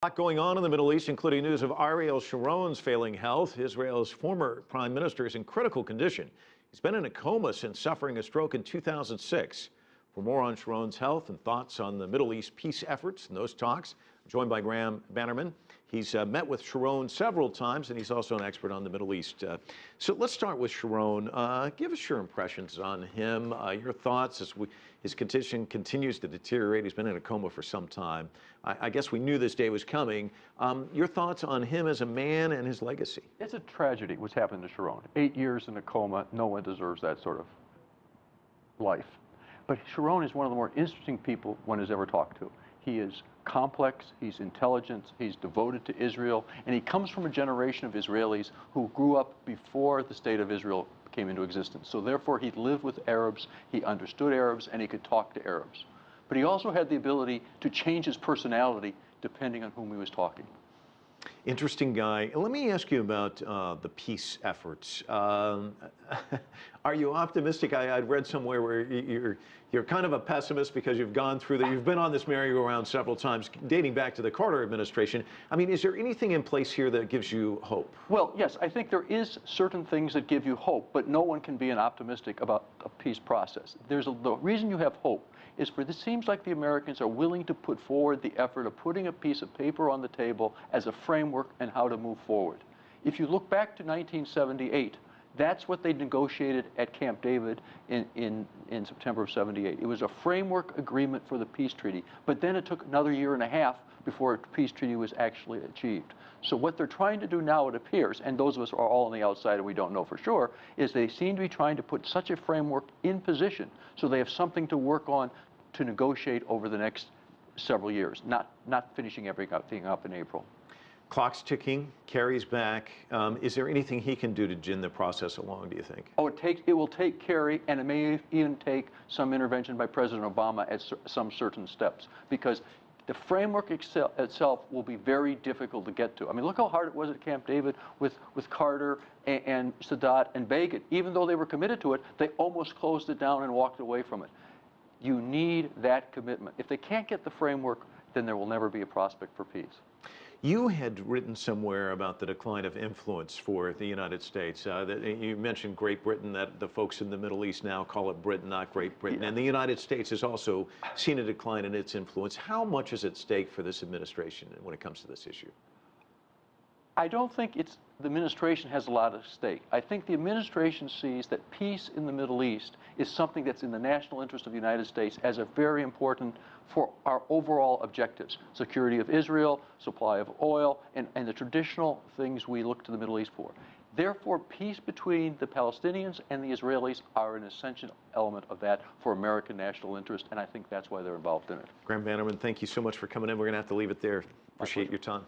A lot going on in the Middle East, including news of Ariel Sharon's failing health. Israel's former prime minister is in critical condition. He's been in a coma since suffering a stroke in 2006. For more on Sharon's health and thoughts on the Middle East peace efforts and those talks, I'm joined by Graeme Bannerman. He's met with Sharon several times, and he's also an expert on the Middle East. So let's start with Sharon. Give us your impressions on him, your thoughts as his condition continues to deteriorate. He's been in a coma for some time. I guess we knew this day was coming. Your thoughts on him as a man and his legacy? It's a tragedy what's happened to Sharon. 8 years in a coma, no one deserves that sort of life. But Sharon is one of the more interesting people one has ever talked to. He is complex, he's intelligent, he's devoted to Israel, and he comes from a generation of Israelis who grew up before the state of Israel came into existence. So therefore he lived with Arabs, he understood Arabs, and he could talk to Arabs. But he also had the ability to change his personality depending on whom he was talking. Interesting guy. Let me ask you about the peace efforts. Are you optimistic? I'd read somewhere where you're kind of a pessimist because you've gone through you've been on this merry-go-round several times, dating back to the Carter administration. I mean, is there anything in place here that gives you hope? Well, yes, I think there is certain things that give you hope, but no one can be an optimistic about a peace process. The reason you have hope is for this seems like the Americans are willing to put forward the effort of putting a piece of paper on the table as a framework and how to move forward. If you look back to 1978, that's what they negotiated at Camp David in September of '78. It was a framework agreement for the peace treaty, but then it took another year and a half before a peace treaty was actually achieved. So what they're trying to do now, it appears, and those of us are all on the outside and we don't know for sure, is they seem to be trying to put such a framework in position so they have something to work on to negotiate over the next several years, not finishing everything up in April. Clock's ticking. Kerry's back. Is there anything he can do to gin the process along, do you think? Oh, it will take Kerry, and it may even take some intervention by President Obama at some certain steps, because the framework itself will be very difficult to get to. I mean, look how hard it was at Camp David with Carter and Sadat and Begin. Even though they were committed to it, they almost closed it down and walked away from it. You need that commitment. If they can't get the framework, then there will never be a prospect for peace. You had written somewhere about the decline of influence for the United States. You mentioned Great Britain, that the folks in the Middle East now call it Britain, not Great Britain. Yeah. And the United States has also seen a decline in its influence. How much is at stake for this administration when it comes to this issue? I don't think the administration has a lot at stake. I think the administration sees that peace in the Middle East is something that's in the national interest of the United States as a very important for our overall objectives. Security of Israel, supply of oil, and the traditional things we look to the Middle East for. Therefore, peace between the Palestinians and the Israelis are an essential element of that for American national interest, and I think that's why they're involved in it. Graeme Bannerman, thank you so much for coming in. We're going to have to leave it there. Appreciate your time.